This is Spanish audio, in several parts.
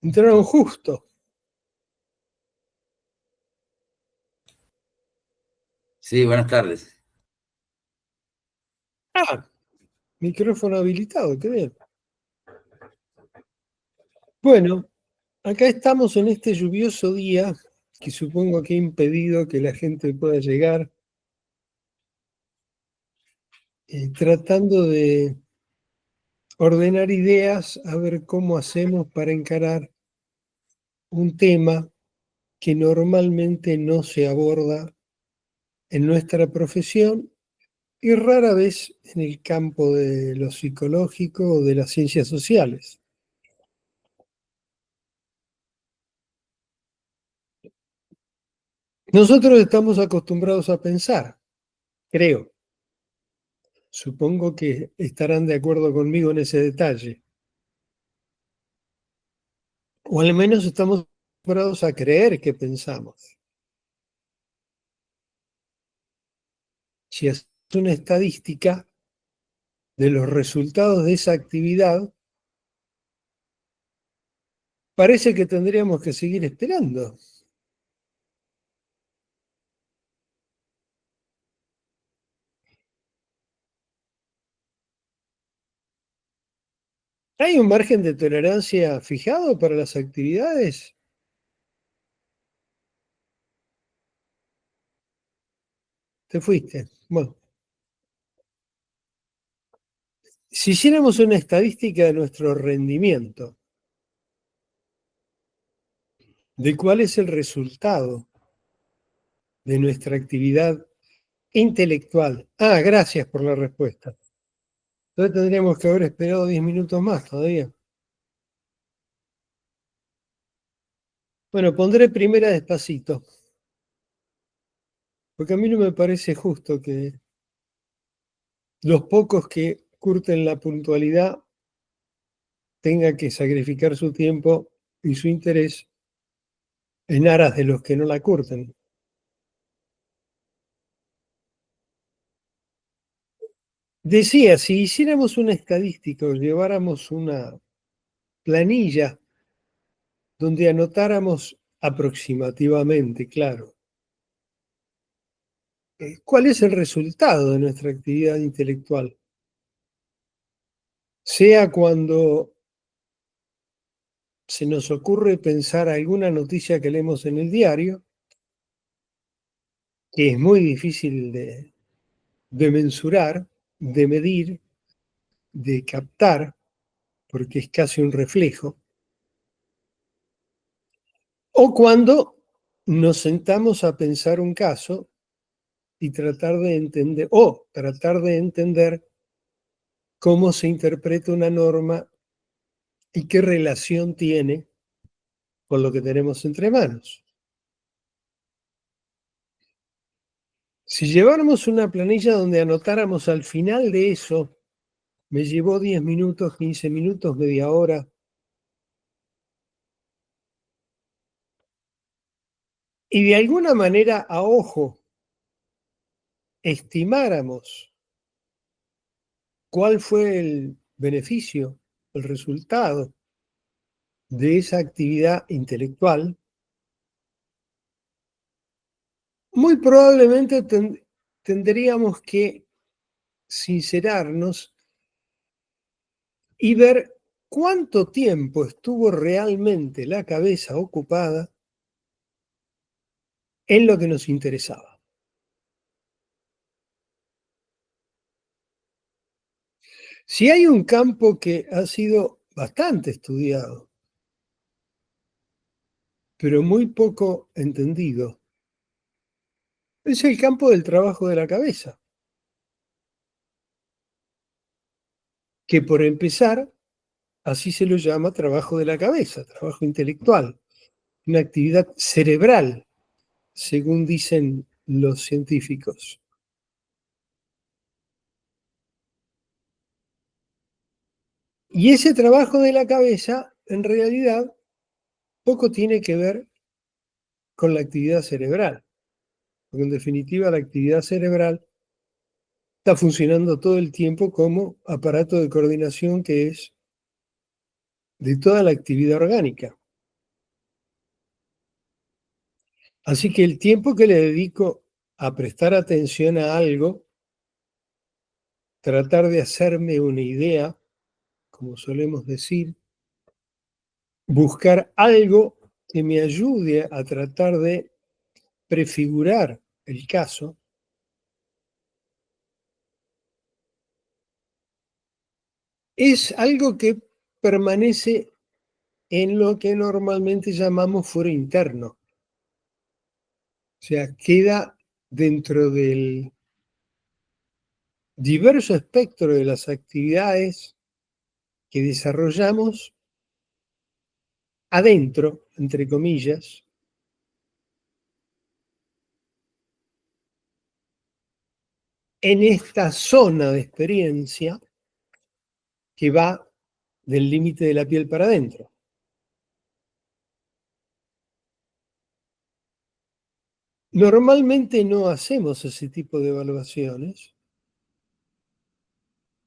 Entraron justo. Sí, buenas tardes. Ah, micrófono habilitado, qué bien. Bueno, acá estamos en este lluvioso día que supongo que ha impedido que la gente pueda llegar, tratando de ordenar ideas, a ver cómo hacemos para encarar un tema que normalmente no se aborda en nuestra profesión y rara vez en el campo de lo psicológico o de las ciencias sociales. Nosotros estamos acostumbrados a pensar, creo. Supongo que estarán de acuerdo conmigo en ese detalle. O al menos estamos acostumbrados a creer que pensamos. Si haces una estadística de los resultados de esa actividad, parece que tendríamos que seguir esperando. ¿Hay un margen de tolerancia fijado para las actividades? Te fuiste. Bueno, si hiciéramos una estadística de nuestro rendimiento, de cuál es el resultado de nuestra actividad intelectual. Ah, gracias por la respuesta. Entonces tendríamos que haber esperado 10 minutos más todavía. Bueno, pondré primera despacito, porque a mí no me parece justo que los pocos que curten la puntualidad tengan que sacrificar su tiempo y su interés en aras de los que no la curten. Decía, si hiciéramos una estadística o lleváramos una planilla donde anotáramos aproximativamente, claro, cuál es el resultado de nuestra actividad intelectual, sea cuando se nos ocurre pensar alguna noticia que leemos en el diario, que es muy difícil de mensurar, de medir, de captar, porque es casi un reflejo, o cuando nos sentamos a pensar un caso y tratar de entender cómo se interpreta una norma y qué relación tiene con lo que tenemos entre manos. Si lleváramos una planilla donde anotáramos al final de eso, me llevó 10 minutos, 15 minutos, media hora, y de alguna manera a ojo estimáramos cuál fue el beneficio, el resultado de esa actividad intelectual, muy probablemente tendríamos que sincerarnos y ver cuánto tiempo estuvo realmente la cabeza ocupada en lo que nos interesaba. Si hay un campo que ha sido bastante estudiado, pero muy poco entendido, es el campo del trabajo de la cabeza, que por empezar, así se lo llama trabajo de la cabeza, trabajo intelectual, una actividad cerebral, según dicen los científicos. Y ese trabajo de la cabeza, en realidad, poco tiene que ver con la actividad cerebral, porque en definitiva la actividad cerebral está funcionando todo el tiempo como aparato de coordinación que es de toda la actividad orgánica. Así que el tiempo que le dedico a prestar atención a algo, tratar de hacerme una idea, como solemos decir, buscar algo que me ayude a tratar de prefigurar el caso, es algo que permanece en lo que normalmente llamamos foro interno. O sea, queda dentro del diverso espectro de las actividades que desarrollamos adentro, entre comillas, en esta zona de experiencia que va del límite de la piel para adentro. Normalmente no hacemos ese tipo de evaluaciones,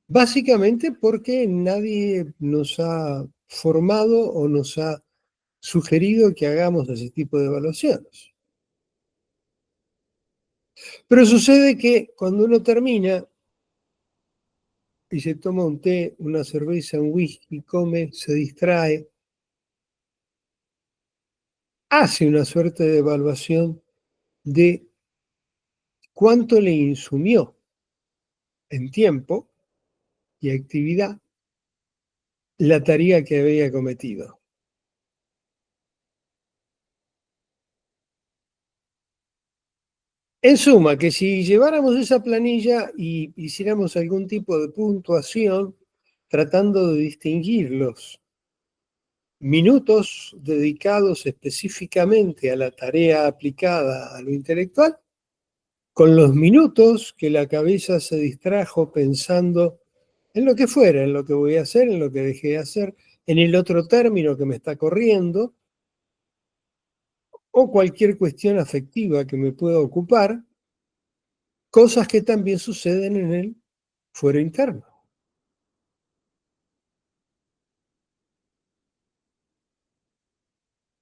básicamente porque nadie nos ha formado o nos ha sugerido que hagamos ese tipo de evaluaciones. Pero sucede que cuando uno termina y se toma un té, una cerveza, un whisky, come, se distrae, hace una suerte de evaluación de cuánto le insumió en tiempo y actividad la tarea que había cometido. En suma, que si lleváramos esa planilla y hiciéramos algún tipo de puntuación tratando de distinguir los minutos dedicados específicamente a la tarea aplicada a lo intelectual, con los minutos que la cabeza se distrajo pensando en lo que fuera, en lo que voy a hacer, en lo que dejé de hacer, en el otro término que me está corriendo, o cualquier cuestión afectiva que me pueda ocupar, cosas que también suceden en el fuero interno.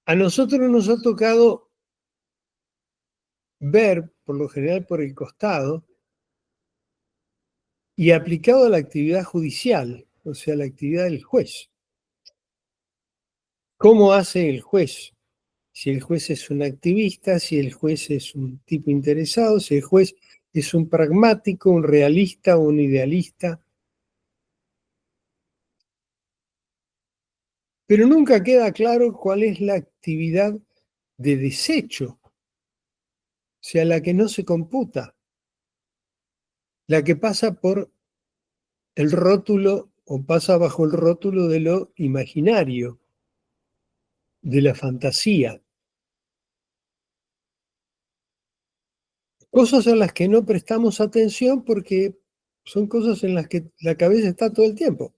A nosotros nos ha tocado ver, por lo general por el costado, y aplicado a la actividad judicial, o sea, la actividad del juez. ¿Cómo hace el juez? Si el juez es un activista, si el juez es un tipo interesado, si el juez es un pragmático, un realista o un idealista. Pero nunca queda claro cuál es la actividad de desecho, o sea, la que no se computa, la que pasa por el rótulo o pasa bajo el rótulo de lo imaginario, de la fantasía. Cosas a las que no prestamos atención porque son cosas en las que la cabeza está todo el tiempo.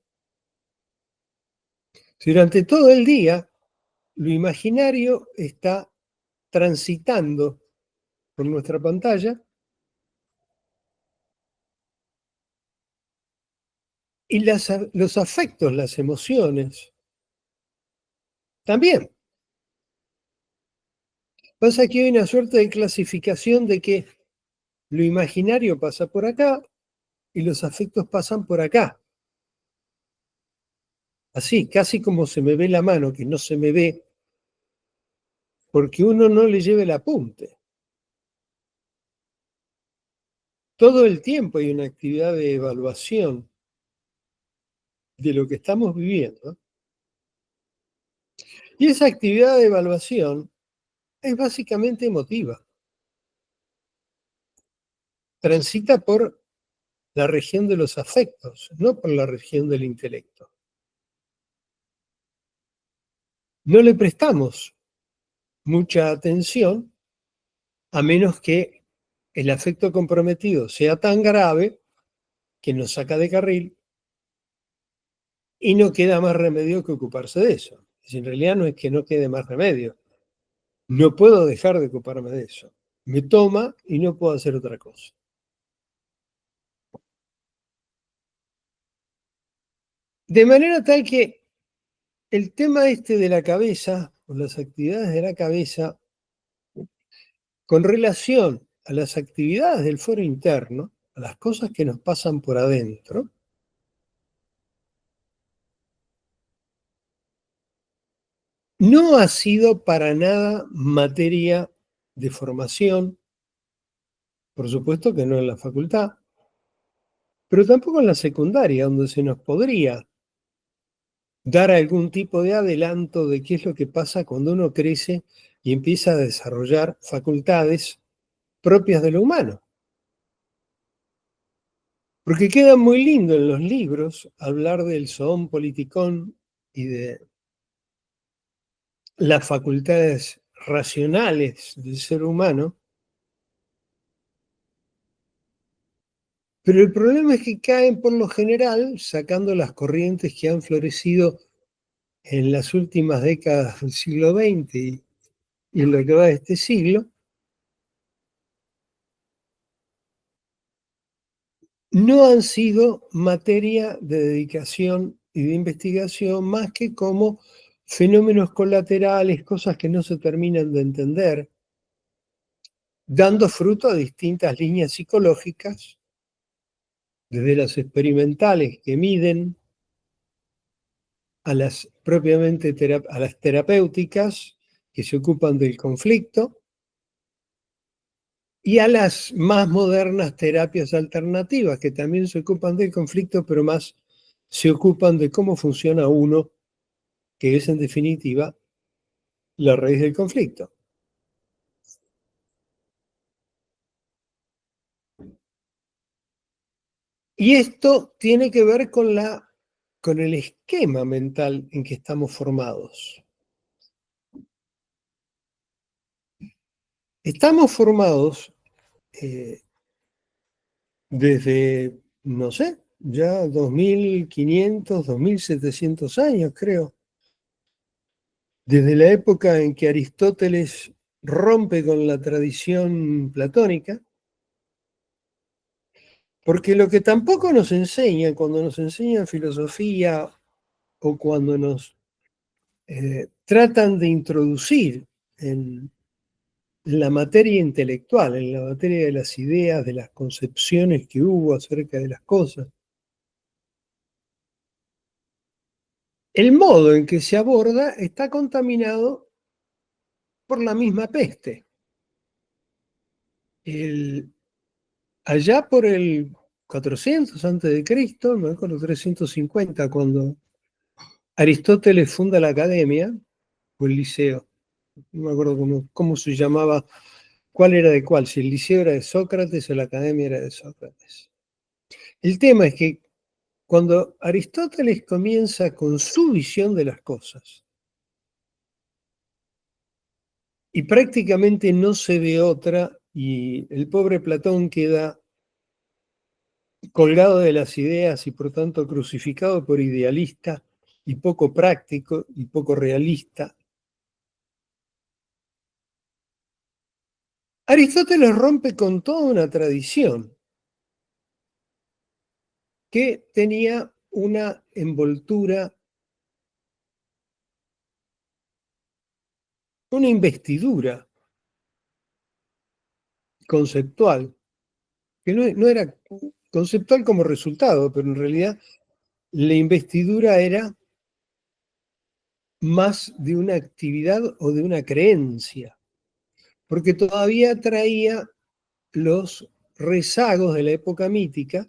Si durante todo el día lo imaginario está transitando por nuestra pantalla y los afectos, las emociones, también. Pasa que hay una suerte de clasificación de que lo imaginario pasa por acá y los afectos pasan por acá. Así, casi como se me ve la mano, que no se me ve porque uno no le lleva el apunte. Todo el tiempo hay una actividad de evaluación de lo que estamos viviendo. Y esa actividad de evaluación es básicamente emotiva. Transita por la región de los afectos, no por la región del intelecto. No le prestamos mucha atención a menos que el afecto comprometido sea tan grave que nos saca de carril y no queda más remedio que ocuparse de eso. Si en realidad no es que no quede más remedio, no puedo dejar de ocuparme de eso. Me toma y no puedo hacer otra cosa. De manera tal que el tema este de la cabeza, o las actividades de la cabeza, con relación a las actividades del foro interno, a las cosas que nos pasan por adentro, no ha sido para nada materia de formación, por supuesto que no en la facultad, pero tampoco en la secundaria, donde se nos podría dar algún tipo de adelanto de qué es lo que pasa cuando uno crece y empieza a desarrollar facultades propias de lo humano. Porque queda muy lindo en los libros hablar del zoon politicón y de las facultades racionales del ser humano, pero el problema es que caen por lo general, sacando las corrientes que han florecido en las últimas décadas del siglo XX y en lo que va de este siglo, no han sido materia de dedicación y de investigación más que como fenómenos colaterales, cosas que no se terminan de entender, dando fruto a distintas líneas psicológicas, desde las experimentales que miden a las propiamente a las terapéuticas que se ocupan del conflicto y a las más modernas terapias alternativas que también se ocupan del conflicto, pero más se ocupan de cómo funciona uno, que es en definitiva la raíz del conflicto. Y esto tiene que ver con el esquema mental en que estamos formados. Estamos formados desde, no sé, ya 2500, 2700 años, creo. Desde la época en que Aristóteles rompe con la tradición platónica, porque lo que tampoco nos enseñan cuando nos enseñan filosofía o cuando nos tratan de introducir en la materia intelectual, en la materia de las ideas, de las concepciones que hubo acerca de las cosas, el modo en que se aborda está contaminado por la misma peste. Allá por el 400 antes de Cristo, me acuerdo 350, cuando Aristóteles funda la academia, o el liceo, no me acuerdo cómo se llamaba, cuál era de cuál, si el liceo era de Sócrates o la academia era de Sócrates. El tema es que cuando Aristóteles comienza con su visión de las cosas, y prácticamente no se ve otra, y el pobre Platón queda colgado de las ideas y por tanto crucificado por idealista y poco práctico y poco realista. Aristóteles rompe con toda una tradición que tenía una envoltura, una investidura conceptual, que no era conceptual como resultado, pero en realidad la investidura era más de una actividad o de una creencia, porque todavía traía los rezagos de la época mítica,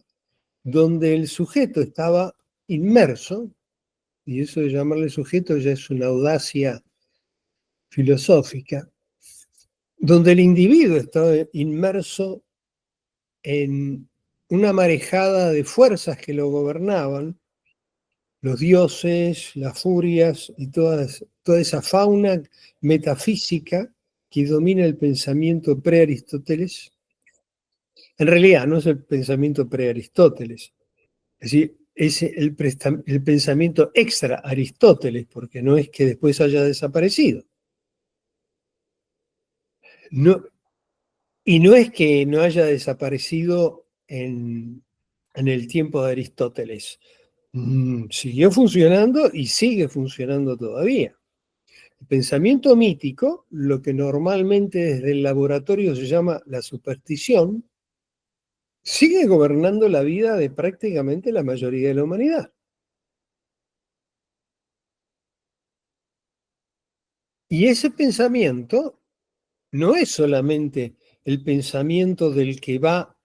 donde el sujeto estaba inmerso, y eso de llamarle sujeto ya es una audacia filosófica, donde el individuo estaba inmerso en una marejada de fuerzas que lo gobernaban, los dioses, las furias y toda esa fauna metafísica que domina el pensamiento pre-Aristóteles. En realidad no es el pensamiento pre-Aristóteles, es decir, es el pensamiento extra Aristóteles, porque no es que después haya desaparecido. No, y no es que no haya desaparecido en el tiempo de Aristóteles. Siguió funcionando y sigue funcionando todavía. El pensamiento mítico, lo que normalmente desde el laboratorio se llama la superstición, sigue gobernando la vida de prácticamente la mayoría de la humanidad. Y ese pensamiento no es solamente el pensamiento del que va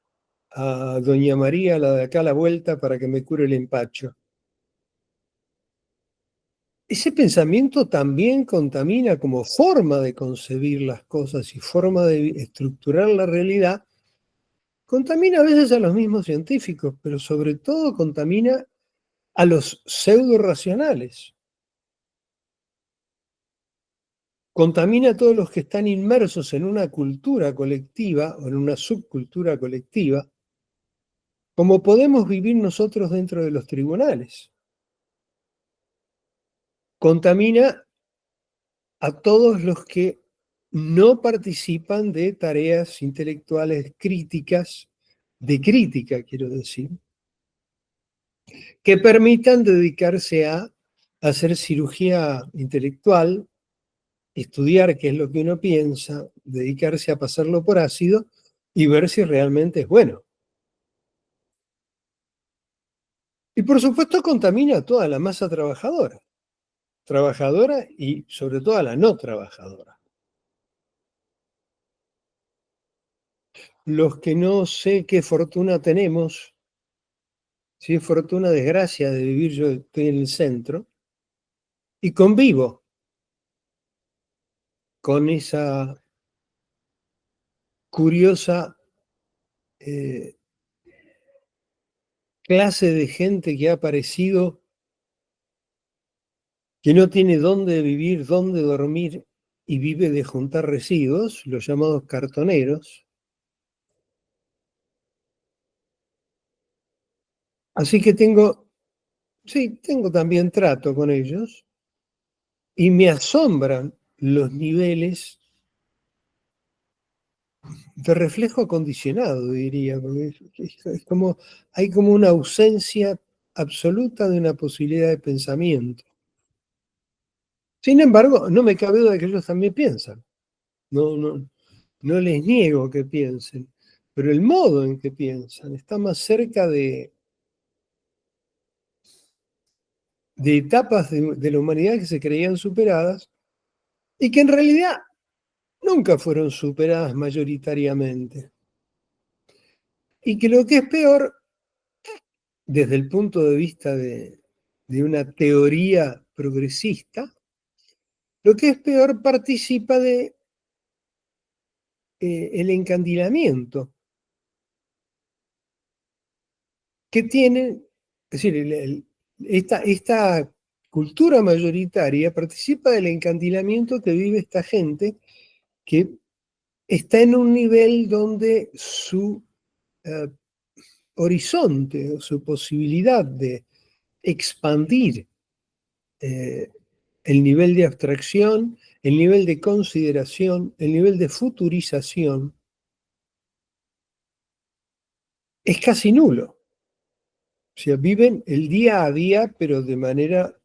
a Doña María, la de acá a la vuelta, para que me cure el empacho. Ese pensamiento también contamina como forma de concebir las cosas y forma de estructurar la realidad, contamina a veces a los mismos científicos, pero sobre todo contamina a los pseudo racionales. Contamina a todos los que están inmersos en una cultura colectiva o en una subcultura colectiva, como podemos vivir nosotros dentro de los tribunales. Contamina a todos los que no participan de tareas intelectuales críticas, de crítica, quiero decir, que permitan dedicarse a hacer cirugía intelectual, estudiar qué es lo que uno piensa, dedicarse a pasarlo por ácido y ver si realmente es bueno. Y por supuesto contamina a toda la masa trabajadora y sobre todo a la no trabajadora. Los que no sé qué fortuna tenemos, si es fortuna o desgracia de vivir, yo estoy en el centro y convivo con esa curiosa eh, clase de gente que ha aparecido, que no tiene dónde vivir, dónde dormir y vive de juntar residuos, los llamados cartoneros. Así que tengo también trato con ellos y me asombran los niveles de reflejo acondicionado, diría, porque es como, hay como una ausencia absoluta de una posibilidad de pensamiento. Sin embargo, no me cabe duda de que ellos también piensan. No les niego que piensen, pero el modo en que piensan está más cerca de etapas de la humanidad que se creían superadas y que en realidad nunca fueron superadas mayoritariamente. Y que lo que es peor, desde el punto de vista de una teoría progresista, lo que es peor participa de el encandilamiento que tienen, es decir, esta cultura mayoritaria participa del encandilamiento que vive esta gente que está en un nivel donde su eh, horizonte o su posibilidad de expandir eh, el nivel de abstracción, el nivel de consideración, el nivel de futurización, es casi nulo. O sea, viven el día a día, pero de manera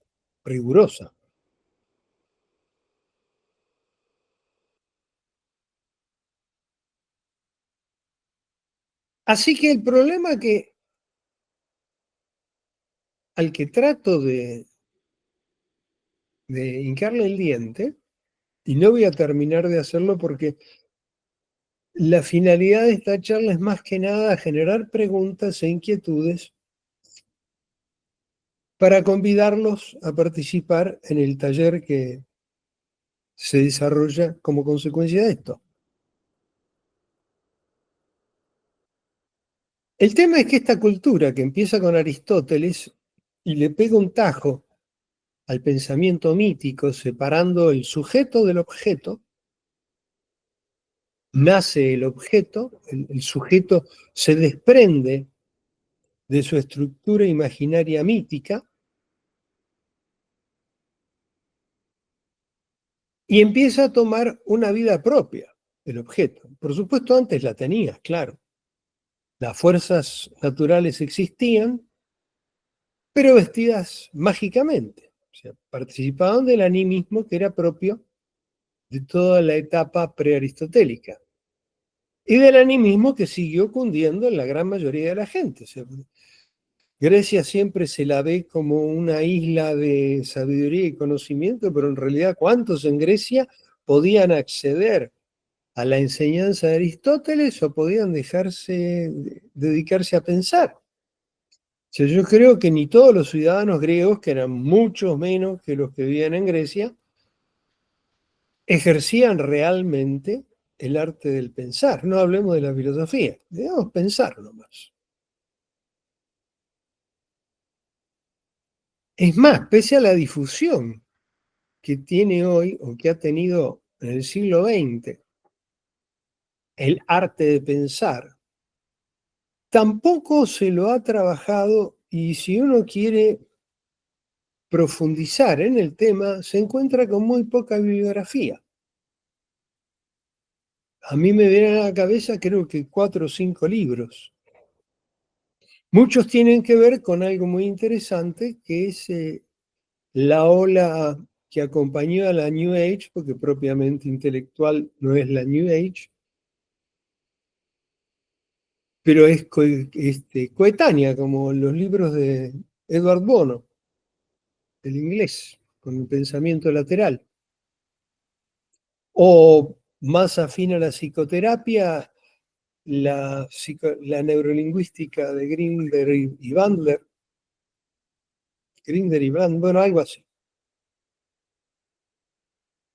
rigurosa. Así que el problema al que trato de hincarle el diente, y no voy a terminar de hacerlo porque la finalidad de esta charla es más que nada generar preguntas e inquietudes para convidarlos a participar en el taller que se desarrolla como consecuencia de esto. El tema es que esta cultura que empieza con Aristóteles y le pega un tajo al pensamiento mítico, separando el sujeto del objeto, nace el objeto, el sujeto se desprende de su estructura imaginaria mítica y empieza a tomar una vida propia, el objeto. Por supuesto, antes la tenía, claro. Las fuerzas naturales existían, pero vestidas mágicamente. sea, participaban del animismo que era propio de toda la etapa prearistotélica y del animismo que siguió cundiendo en la gran mayoría de la gente. O sea, Grecia siempre se la ve como una isla de sabiduría y conocimiento, pero en realidad, ¿cuántos en Grecia podían acceder a la enseñanza de Aristóteles o podían dedicarse a pensar? O sea, yo creo que ni todos los ciudadanos griegos, que eran muchos menos que los que vivían en Grecia, ejercían realmente el arte del pensar. No hablemos de la filosofía, debemos pensar nomás. Es más, pese a la difusión que tiene hoy o que ha tenido en el siglo XX el arte de pensar, tampoco se lo ha trabajado y si uno quiere profundizar en el tema, se encuentra con muy poca bibliografía. A mí me vienen a la cabeza creo que 4 o 5 libros. Muchos tienen que ver con algo muy interesante, que es la ola que acompañó a la New Age, porque propiamente intelectual no es la New Age, pero es coetánea, como los libros de Edward Bono, el inglés, con el pensamiento lateral. O más afín a la psicoterapia, la neurolingüística de Grinder y Bandler, bueno, algo así,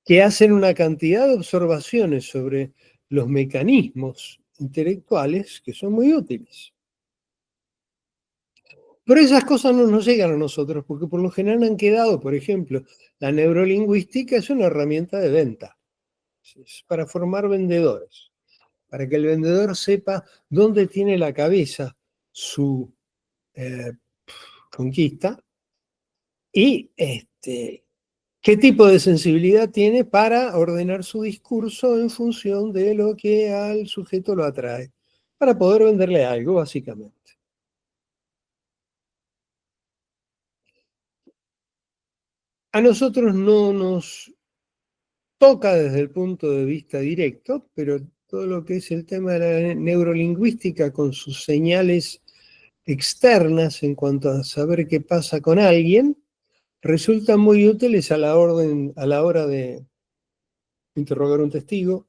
que hacen una cantidad de observaciones sobre los mecanismos intelectuales que son muy útiles. Pero esas cosas no nos llegan a nosotros porque por lo general han quedado, por ejemplo, la neurolingüística es una herramienta de venta, es para formar vendedores, para que el vendedor sepa dónde tiene la cabeza su eh, conquista y qué tipo de sensibilidad tiene para ordenar su discurso en función de lo que al sujeto lo atrae, para poder venderle algo, básicamente. A nosotros no nos toca desde el punto de vista directo, pero todo lo que es el tema de la neurolingüística con sus señales externas en cuanto a saber qué pasa con alguien, resultan muy útiles a la hora de interrogar un testigo,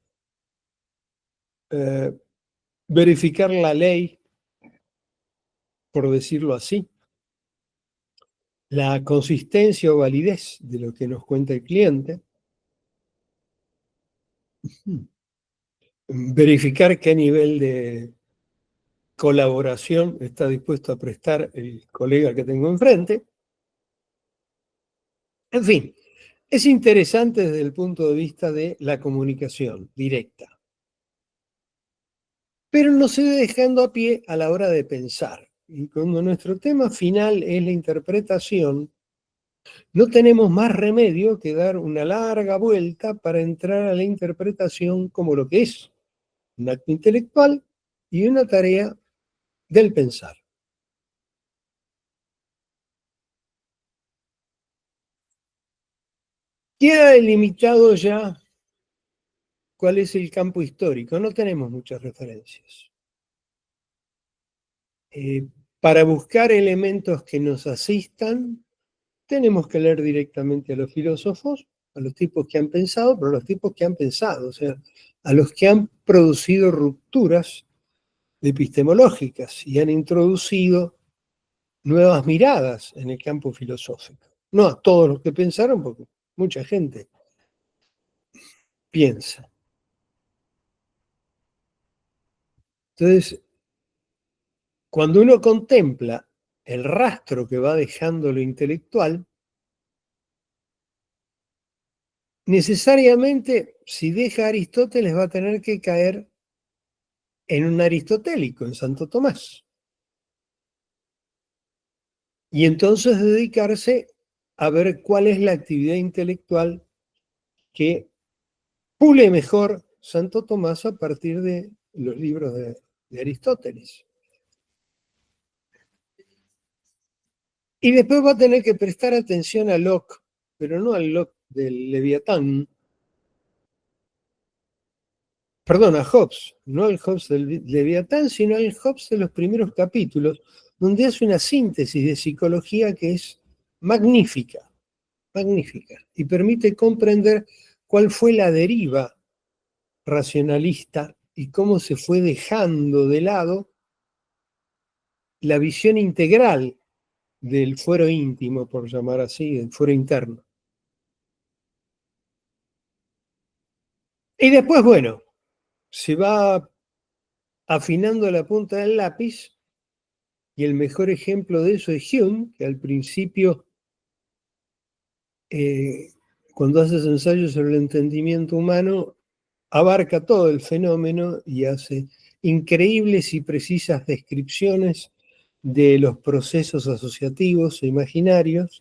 eh, verificar la ley, por decirlo así, la consistencia o validez de lo que nos cuenta el cliente, verificar qué nivel de colaboración está dispuesto a prestar el colega que tengo enfrente. En fin, es interesante desde el punto de vista de la comunicación directa, pero nos sigue dejando a pie a la hora de pensar. Y cuando nuestro tema final es la interpretación, no tenemos más remedio que dar una larga vuelta para entrar a la interpretación como lo que es un acto intelectual y una tarea del pensar. Queda delimitado ya cuál es el campo histórico. No tenemos muchas referencias. Para buscar elementos que nos asistan, tenemos que leer directamente a los filósofos, a los tipos que han pensado, pero a los tipos que han pensado, o sea, a los que han producido rupturas epistemológicas y han introducido nuevas miradas en el campo filosófico. No a todos los que pensaron, porque mucha gente piensa. Entonces, cuando uno contempla el rastro que va dejando lo intelectual, necesariamente, si deja a Aristóteles, va a tener que caer en un aristotélico, en Santo Tomás. Y entonces dedicarse a ver cuál es la actividad intelectual que pule mejor Santo Tomás a partir de los libros de Aristóteles. Y después va a tener que prestar atención a Locke pero no al Locke del Leviatán. Perdón, a Hobbes, no al Hobbes del Leviatán, sino al Hobbes de los primeros capítulos, donde hace una síntesis de psicología que es magnífica, magnífica, y permite comprender cuál fue la deriva racionalista y cómo se fue dejando de lado la visión integral del fuero íntimo, por llamar así, del fuero interno. Y después, bueno, se va afinando la punta del lápiz, y el mejor ejemplo de eso es Hume, que al principio, cuando hace ensayos sobre el entendimiento humano, abarca todo el fenómeno y hace increíbles y precisas descripciones de los procesos asociativos e imaginarios,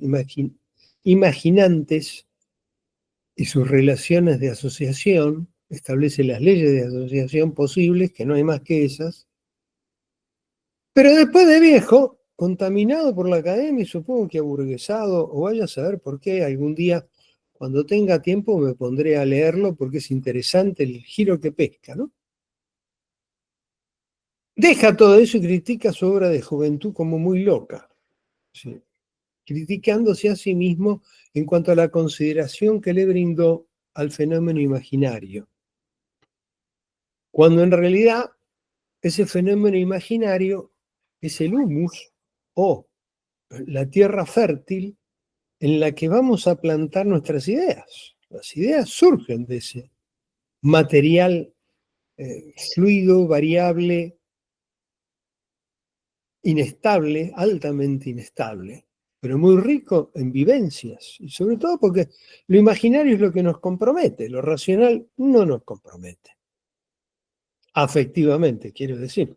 imaginantes y sus relaciones de asociación, establece las leyes de asociación posibles, que no hay más que esas, pero después de viejo, contaminado por la academia y supongo que aburguesado, o vaya a saber por qué, algún día, cuando tenga tiempo, me pondré a leerlo porque es interesante el giro que pesca, ¿no? Deja todo eso y critica su obra de juventud como muy loca, ¿sí? Criticándose a sí mismo en cuanto a la consideración que le brindó al fenómeno imaginario, cuando en realidad ese fenómeno imaginario es el humus o la tierra fértil en la que vamos a plantar nuestras ideas. Las ideas surgen de ese material fluido, variable, inestable, altamente inestable, pero muy rico en vivencias, y sobre todo porque lo imaginario es lo que nos compromete, lo racional no nos compromete, afectivamente, quiero decir.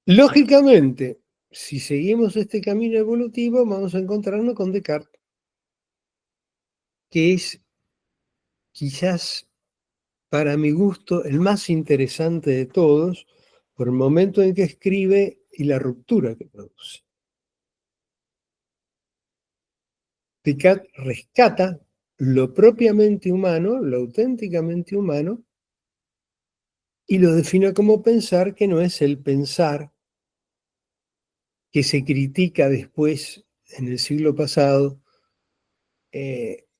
Lógicamente, si seguimos este camino evolutivo, vamos a encontrarnos con Descartes, que es quizás, para mi gusto, el más interesante de todos, por el momento en que escribe y la ruptura que produce. Descartes rescata lo propiamente humano, lo auténticamente humano, y lo define como pensar, que no es el pensar que se critica después, en el siglo pasado,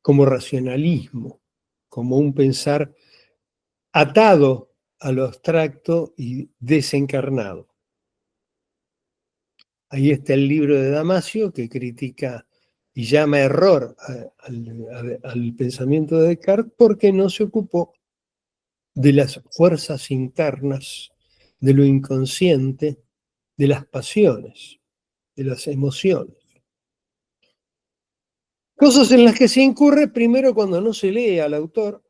como racionalismo, como un pensar atado a lo abstracto y desencarnado. Ahí está el libro de Damasio, que critica y llama error al pensamiento de Descartes porque no se ocupó de las fuerzas internas, de lo inconsciente, de las pasiones, de las emociones. Cosas en las que se incurre, primero, cuando no se lee al autor;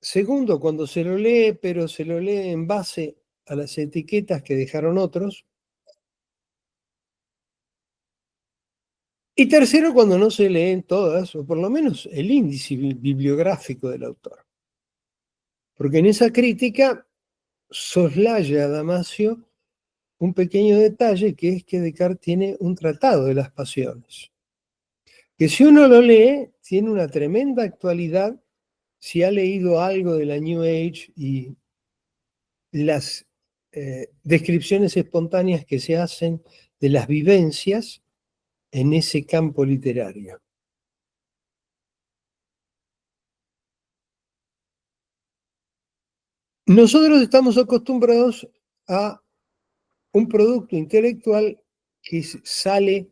segundo, cuando se lo lee, pero se lo lee en base a las etiquetas que dejaron otros; y tercero, cuando no se leen todas, o por lo menos el índice bibliográfico del autor. Porque en esa crítica soslaya a Damasio un pequeño detalle, que es que Descartes tiene un tratado de las pasiones, que si uno lo lee, tiene una tremenda actualidad si ha leído algo de la New Age y las descripciones espontáneas que se hacen de las vivencias en ese campo literario. Nosotros estamos acostumbrados a un producto intelectual que sale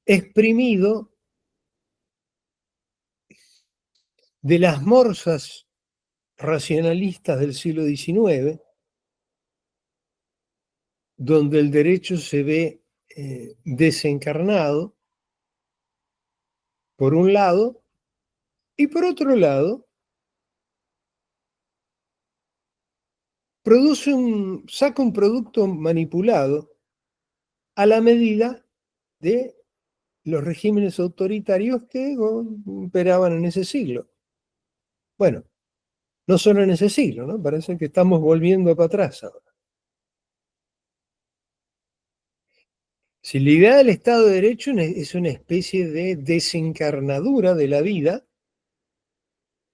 exprimido de las morsas racionalistas del siglo XIX, donde el derecho se ve desencarnado, por un lado, y por otro lado, saca un producto manipulado a la medida de los regímenes autoritarios que operaban en ese siglo. Bueno, no solo en ese siglo, ¿no? Parece que estamos volviendo para atrás ahora. Si la idea del Estado de Derecho es una especie de desencarnadura de la vida,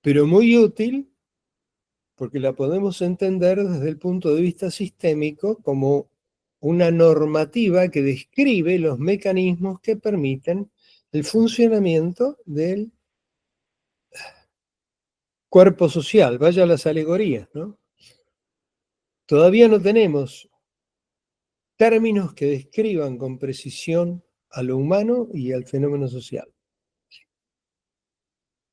pero muy útil porque la podemos entender desde el punto de vista sistémico como una normativa que describe los mecanismos que permiten el funcionamiento del cuerpo social. Vaya las alegorías, ¿no? Todavía no tenemos términos que describan con precisión a lo humano y al fenómeno social.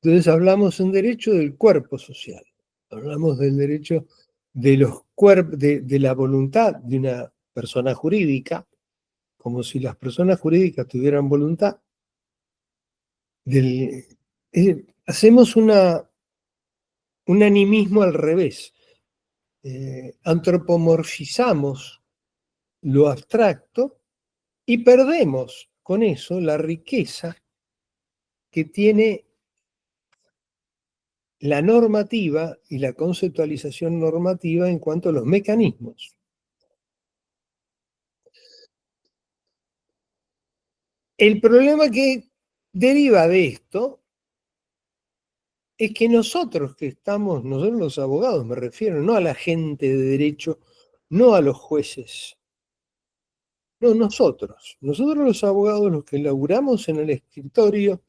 Entonces hablamos en derecho del cuerpo social, hablamos del derecho de, de la voluntad de una persona jurídica, como si las personas jurídicas tuvieran voluntad. Hacemos un animismo al revés, antropomorfizamos lo abstracto y perdemos con eso la riqueza que tiene la normativa y la conceptualización normativa en cuanto a los mecanismos. El problema que deriva de esto es que nosotros nosotros los abogados me refiero, no a la gente de derecho, no a los jueces, no, nosotros los abogados, los que laburamos en el escritorio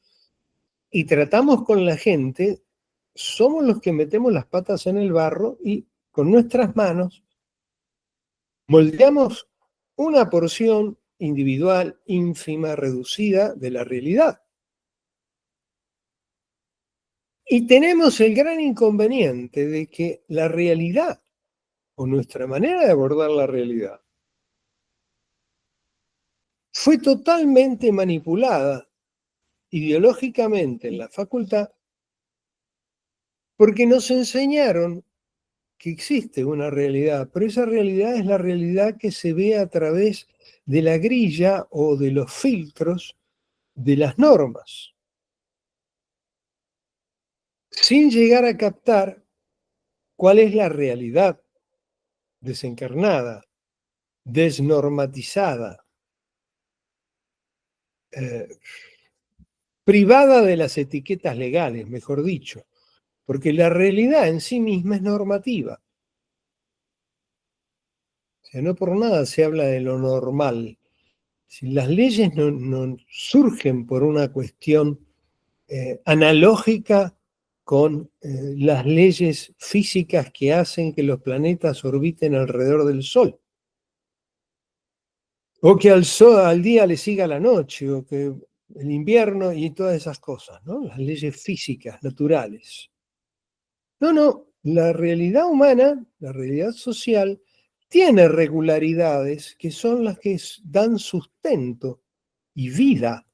y tratamos con la gente, somos los que metemos las patas en el barro y con nuestras manos moldeamos una porción individual, ínfima, reducida de la realidad. Y tenemos el gran inconveniente de que la realidad, o nuestra manera de abordar la realidad, fue totalmente manipulada ideológicamente en la facultad porque nos enseñaron que existe una realidad, pero esa realidad es la realidad que se ve a través de la grilla o de los filtros de las normas, sin llegar a captar cuál es la realidad desencarnada, desnormatizada, eh, privada de las etiquetas legales, mejor dicho, porque la realidad en sí misma es normativa. O sea, no por nada se habla de lo normal. Si las leyes no surgen por una cuestión analógica con las leyes físicas que hacen que los planetas orbiten alrededor del Sol. O que al día le siga la noche, o que el invierno y todas esas cosas, ¿no? Las leyes físicas, naturales. No, la realidad humana, la realidad social, tiene regularidades que son las que dan sustento y vida,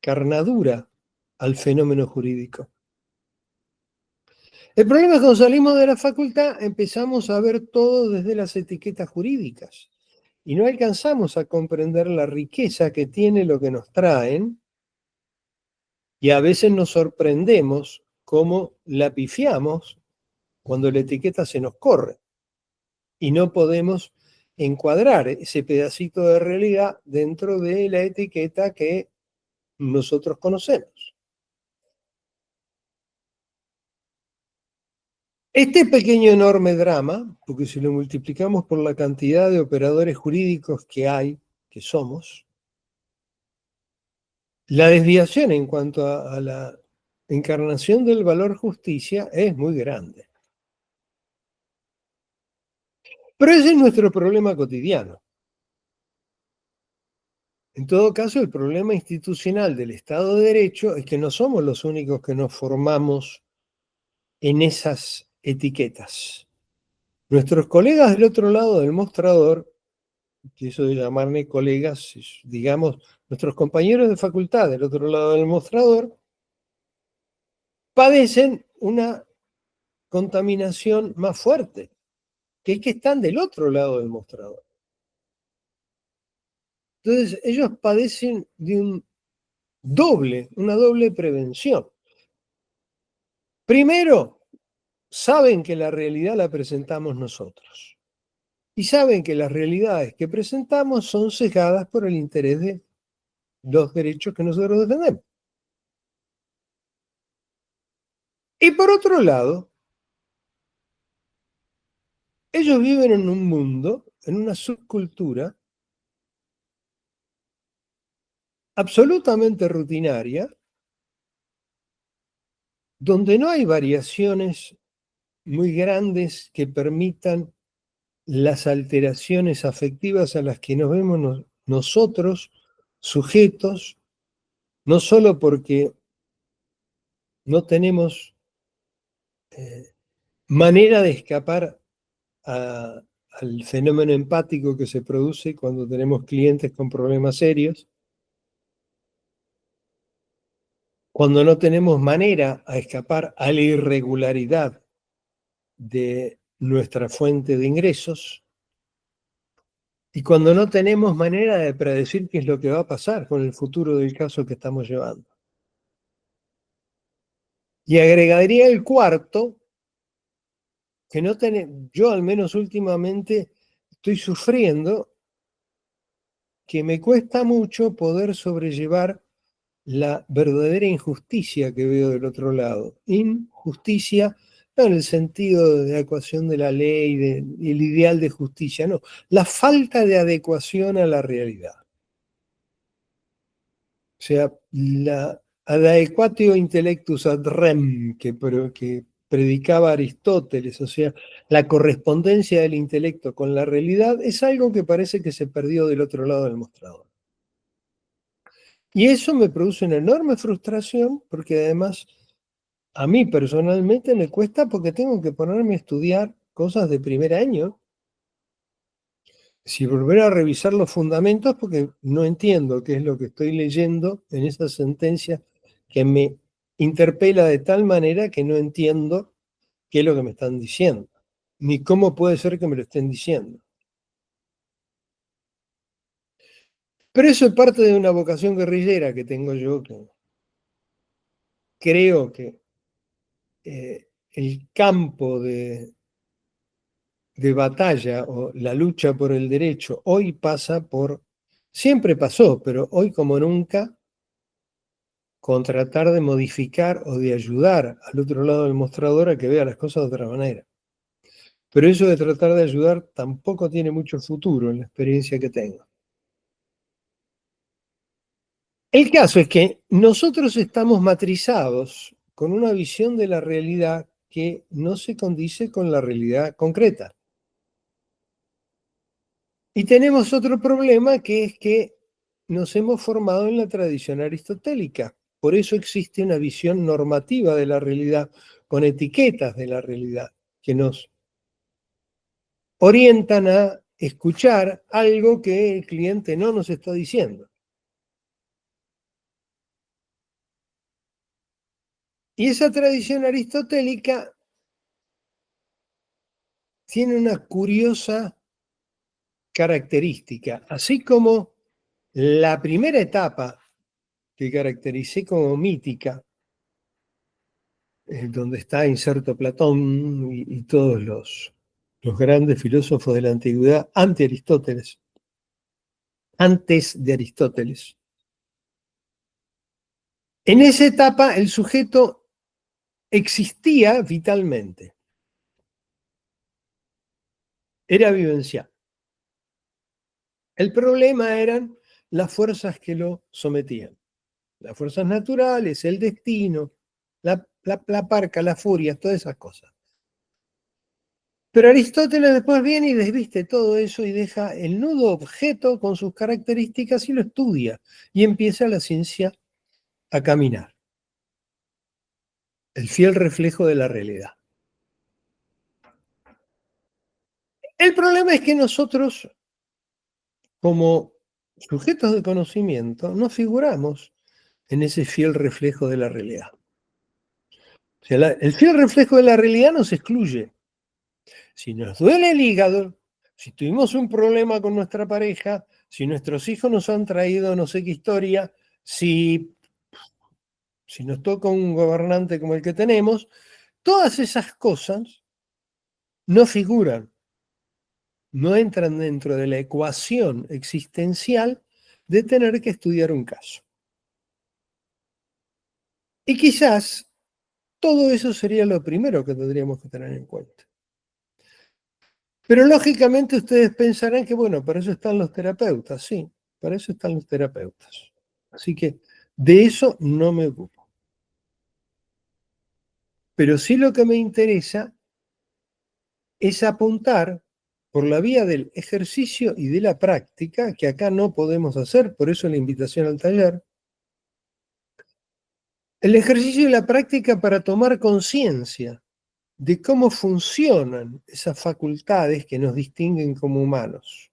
carnadura al fenómeno jurídico. El problema es que cuando salimos de la facultad empezamos a ver todo desde las etiquetas jurídicas y no alcanzamos a comprender la riqueza que tiene lo que nos traen y a veces nos sorprendemos cómo la pifiamos cuando la etiqueta se nos corre y no podemos encuadrar ese pedacito de realidad dentro de la etiqueta que nosotros conocemos. Este pequeño enorme drama, porque si lo multiplicamos por la cantidad de operadores jurídicos que hay, que somos, la desviación en cuanto a la encarnación del valor justicia es muy grande. Pero ese es nuestro problema cotidiano. En todo caso, el problema institucional del Estado de Derecho es que no somos los únicos que nos formamos en esas etiquetas. Nuestros colegas del otro lado del mostrador, que eso de llamarme colegas, digamos, nuestros compañeros de facultad del otro lado del mostrador, padecen una contaminación más fuerte, que es que están del otro lado del mostrador. Entonces, ellos padecen de una doble prevención. Primero, saben que la realidad la presentamos nosotros. y saben que las realidades que presentamos son sesgadas por el interés de los derechos que nosotros defendemos. Y por otro lado, ellos viven en un mundo, en una subcultura absolutamente rutinaria, donde no hay variaciones muy grandes que permitan las alteraciones afectivas a las que nos vemos nosotros sujetos, no solo porque no tenemos manera de escapar al fenómeno empático que se produce cuando tenemos clientes con problemas serios, cuando no tenemos manera a escapar a la irregularidad de nuestra fuente de ingresos, y cuando no tenemos manera de predecir qué es lo que va a pasar con el futuro del caso que estamos llevando. Y agregaría el cuarto, que no yo al menos últimamente estoy sufriendo, que me cuesta mucho poder sobrellevar la verdadera injusticia que veo del otro lado. Injusticia no en el sentido de adecuación de la ley, del ideal de justicia, no, la falta de adecuación a la realidad. O sea, la adequatio intellectus ad rem que predicaba Aristóteles, o sea, la correspondencia del intelecto con la realidad, es algo que parece que se perdió del otro lado del mostrador. Y eso me produce una enorme frustración porque además a mí personalmente me cuesta porque tengo que ponerme a estudiar cosas de primer año. Si volver a revisar los fundamentos porque no entiendo qué es lo que estoy leyendo en esa sentencia que me interpela de tal manera que no entiendo qué es lo que me están diciendo, ni cómo puede ser que me lo estén diciendo. Pero eso es parte de una vocación guerrillera que tengo yo, que creo que el campo de batalla o la lucha por el derecho hoy pasa siempre pasó, pero hoy como nunca, con tratar de modificar o de ayudar al otro lado del mostrador a que vea las cosas de otra manera. Pero eso de tratar de ayudar tampoco tiene mucho futuro en la experiencia que tengo. El caso es que nosotros estamos matrizados con una visión de la realidad que no se condice con la realidad concreta. Y tenemos otro problema que es que nos hemos formado en la tradición aristotélica. Por eso existe una visión normativa de la realidad, con etiquetas de la realidad, que nos orientan a escuchar algo que el cliente no nos está diciendo. Y esa tradición aristotélica tiene una curiosa característica, así como la primera etapa que caractericé como mítica, donde está inserto Platón y todos los grandes filósofos de la antigüedad antes de Aristóteles. En esa etapa el sujeto existía vitalmente, era vivencial. El problema eran las fuerzas que lo sometían, las fuerzas naturales, el destino, la parca, la furia, todas esas cosas. Pero Aristóteles después viene y desviste todo eso y deja el nudo objeto con sus características y lo estudia. Y empieza la ciencia a caminar. El fiel reflejo de la realidad. El problema es que nosotros, como sujetos de conocimiento, no figuramos en ese fiel reflejo de la realidad. O sea, el fiel reflejo de la realidad nos excluye. Si nos duele el hígado, si tuvimos un problema con nuestra pareja, si nuestros hijos nos han traído no sé qué historia, si nos toca un gobernante como el que tenemos, todas esas cosas no figuran no entran dentro de la ecuación existencial de tener que estudiar un caso. Y quizás todo eso sería lo primero que tendríamos que tener en cuenta. Pero lógicamente ustedes pensarán que, bueno, para eso están los terapeutas, sí, para eso están los terapeutas. Así que de eso no me ocupo. Pero sí lo que me interesa es apuntar por la vía del ejercicio y de la práctica, que acá no podemos hacer, por eso la invitación al taller, el ejercicio y la práctica para tomar conciencia de cómo funcionan esas facultades que nos distinguen como humanos,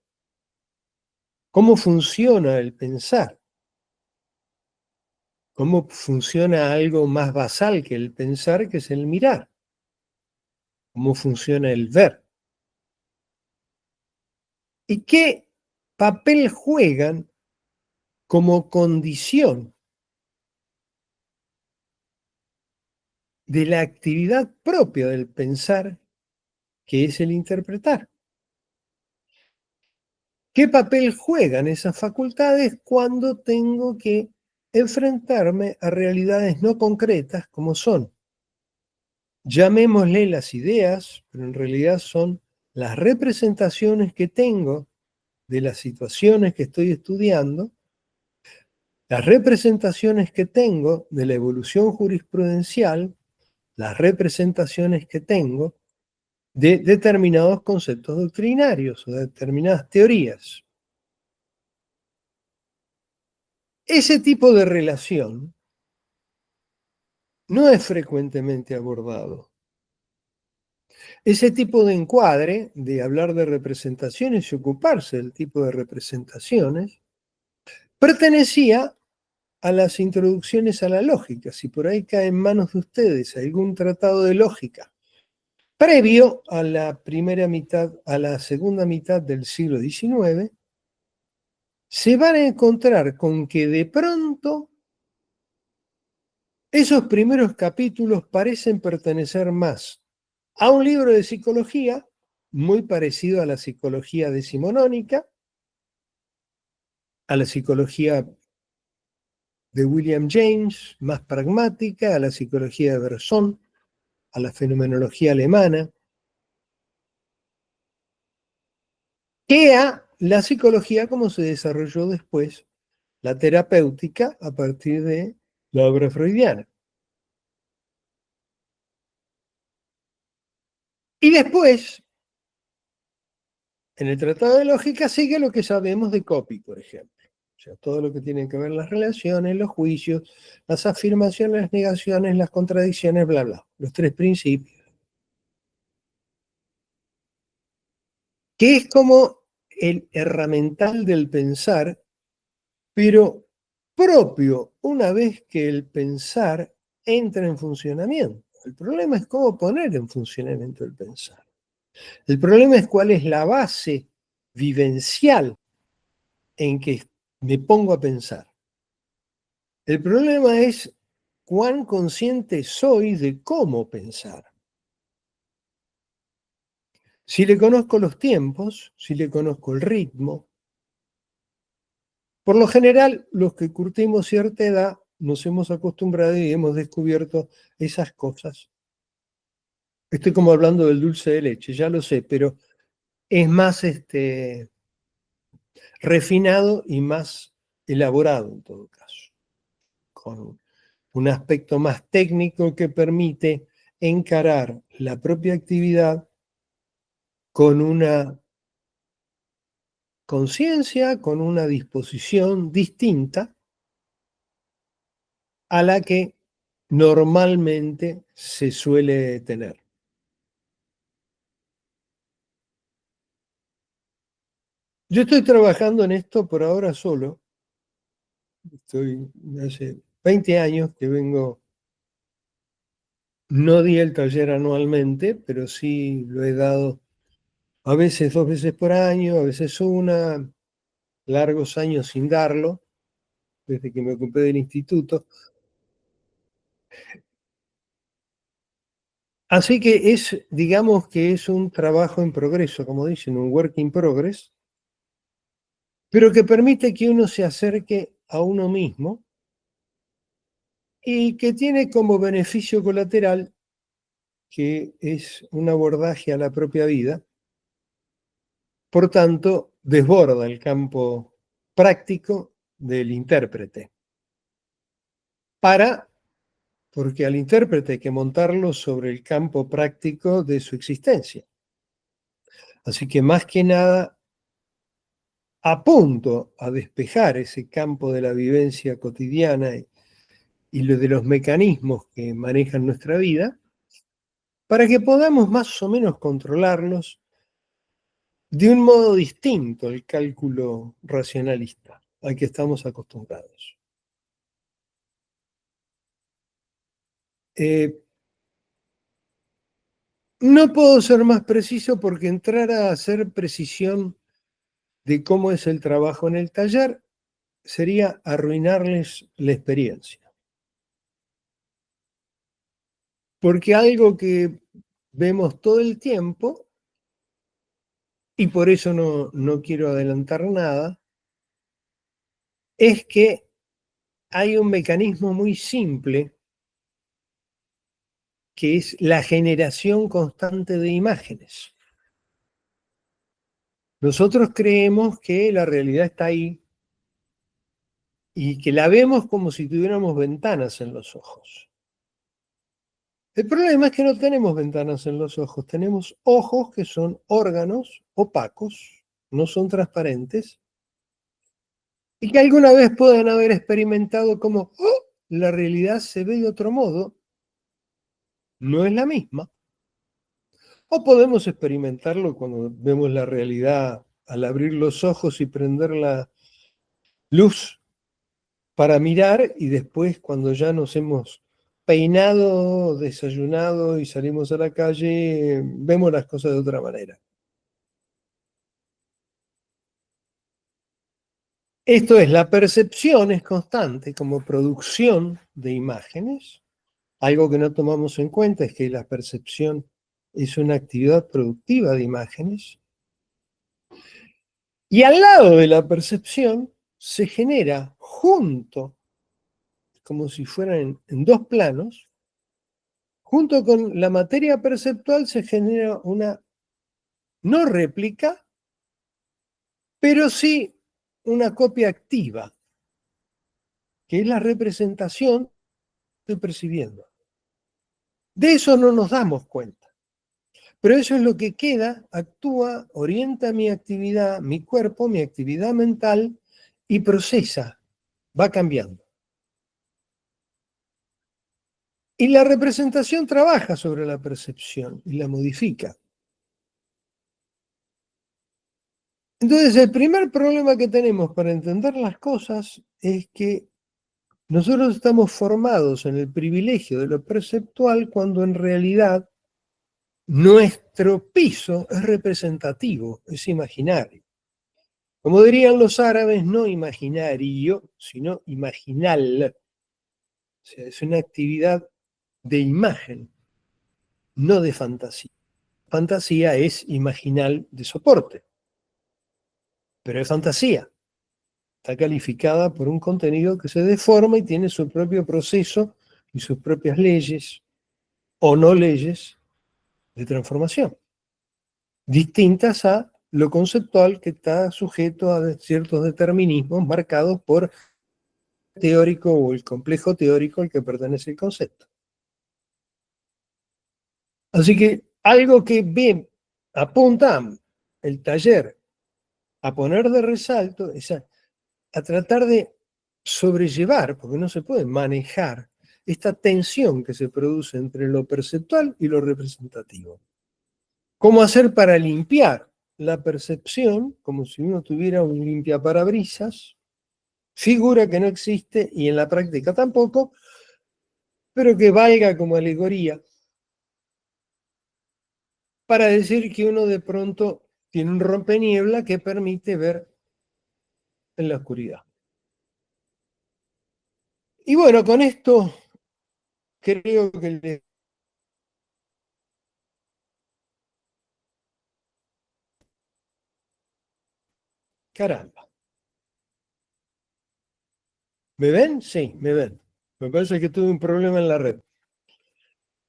cómo funciona el pensar, cómo funciona algo más basal que el pensar, que es el mirar, cómo funciona el ver, y qué papel juegan como condición de la actividad propia del pensar, que es el interpretar. ¿Qué papel juegan esas facultades cuando tengo que enfrentarme a realidades no concretas como son, llamémosle las ideas, pero en realidad son las representaciones que tengo de las situaciones que estoy estudiando, las representaciones que tengo de la evolución jurisprudencial, las representaciones que tengo de determinados conceptos doctrinarios o de determinadas teorías? Ese tipo de relación no es frecuentemente abordado. Ese tipo de encuadre, de hablar de representaciones y ocuparse del tipo de representaciones, pertenecía a las introducciones a la lógica. Si por ahí cae en manos de ustedes algún tratado de lógica previo a la primera mitad, a la segunda mitad del siglo XIX, se van a encontrar con que de pronto esos primeros capítulos parecen pertenecer más a un libro de psicología muy parecido a la psicología decimonónica, a la psicología de William James, más pragmática, a la psicología de Bergson, a la fenomenología alemana, que a la psicología como se desarrolló después, la terapéutica, a partir de la obra freudiana. Y después, en el Tratado de Lógica sigue lo que sabemos de Copy, por ejemplo. O sea, todo lo que tiene que ver las relaciones, los juicios, las afirmaciones, las negaciones, las contradicciones, bla, bla. Los tres principios. Que es como el herramental del pensar, pero propio una vez que el pensar entra en funcionamiento. El problema es cómo poner en funcionamiento el pensar. El problema es cuál es la base vivencial en que me pongo a pensar. El problema es cuán consciente soy de cómo pensar. Si le conozco los tiempos, si le conozco el ritmo, por lo general los que curtimos cierta edad nos hemos acostumbrado y hemos descubierto esas cosas. Estoy como hablando del dulce de leche, ya lo sé, pero es más refinado y más elaborado en todo caso, con un aspecto más técnico que permite encarar la propia actividad con una conciencia, con una disposición distinta a la que normalmente se suele tener. Yo estoy trabajando en esto por ahora solo. Estoy hace 20 años que vengo, no di el taller anualmente, pero sí lo he dado a veces 2 veces por año, a veces una, largos años sin darlo, desde que me ocupé del instituto. Así que digamos que es un trabajo en progreso, como dicen, un work in progress, pero que permite que uno se acerque a uno mismo y que tiene como beneficio colateral que es un abordaje a la propia vida. Por tanto, desborda el campo práctico del intérprete. Porque al intérprete hay que montarlo sobre el campo práctico de su existencia. Así que más que nada, apunto a despejar ese campo de la vivencia cotidiana y lo de los mecanismos que manejan nuestra vida, para que podamos más o menos controlarlos de un modo distinto al cálculo racionalista al que estamos acostumbrados. No puedo ser más preciso porque entrar a hacer precisión de cómo es el trabajo en el taller sería arruinarles la experiencia. Porque algo que vemos todo el tiempo, y por eso no quiero adelantar nada, es que hay un mecanismo muy simple que es la generación constante de imágenes. Nosotros creemos que la realidad está ahí y que la vemos como si tuviéramos ventanas en los ojos. El problema es que no tenemos ventanas en los ojos, tenemos ojos que son órganos opacos, no son transparentes, y que alguna vez pueden haber experimentado como ¡oh! La realidad se ve de otro modo, no es la misma. O podemos experimentarlo cuando vemos la realidad al abrir los ojos y prender la luz para mirar y después cuando ya nos hemos peinado, desayunado y salimos a la calle, vemos las cosas de otra manera. Esto es, la percepción es constante como producción de imágenes. Algo que no tomamos en cuenta es que la percepción es una actividad productiva de imágenes. Y al lado de la percepción se genera junto, como si fueran en dos planos, junto con la materia perceptual se genera una no réplica, pero sí una copia activa, que es la representación que estoy percibiendo. De eso no nos damos cuenta. Pero eso es lo que queda, actúa, orienta mi actividad, mi cuerpo, mi actividad mental y procesa, va cambiando. Y la representación trabaja sobre la percepción y la modifica. Entonces, el primer problema que tenemos para entender las cosas es que nosotros estamos formados en el privilegio de lo perceptual cuando en realidad nuestro piso es representativo, es imaginario. Como dirían los árabes, no imaginario, sino imaginal. O sea, es una actividad de imagen, no de fantasía. Fantasía es imaginal de soporte, pero es fantasía. Está calificada por un contenido que se deforma y tiene su propio proceso y sus propias leyes o no leyes de transformación, distintas a lo conceptual que está sujeto a ciertos determinismos marcados por el teórico o el complejo teórico al que pertenece el concepto. Así que algo que apunta el taller a poner de resalto es a tratar de sobrellevar, porque no se puede manejar esta tensión que se produce entre lo perceptual y lo representativo. ¿Cómo hacer para limpiar la percepción, como si uno tuviera un limpiaparabrisas, figura que no existe y en la práctica tampoco, pero que valga como alegoría para decir que uno de pronto tiene un rompeniebla que permite ver en la oscuridad? Y bueno, con esto creo que Caramba. ¿Me ven? Sí, me ven. Me parece que tuve un problema en la red.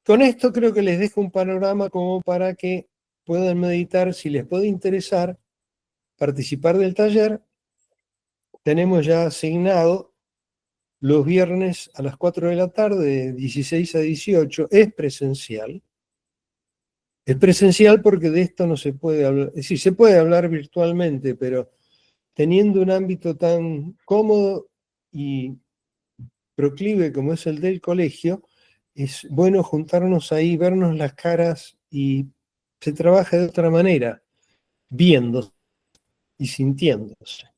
Con esto creo que les dejo un panorama como para que puedan meditar. Si les puede interesar participar del taller, tenemos ya asignado los viernes a las 4 de la tarde, de 16 a 18. Es presencial. Es presencial porque de esto no se puede hablar. Es decir, se puede hablar virtualmente, pero teniendo un ámbito tan cómodo y proclive como es el del colegio, es bueno juntarnos ahí, vernos las caras y se trabaja de otra manera, viendo y sintiéndose.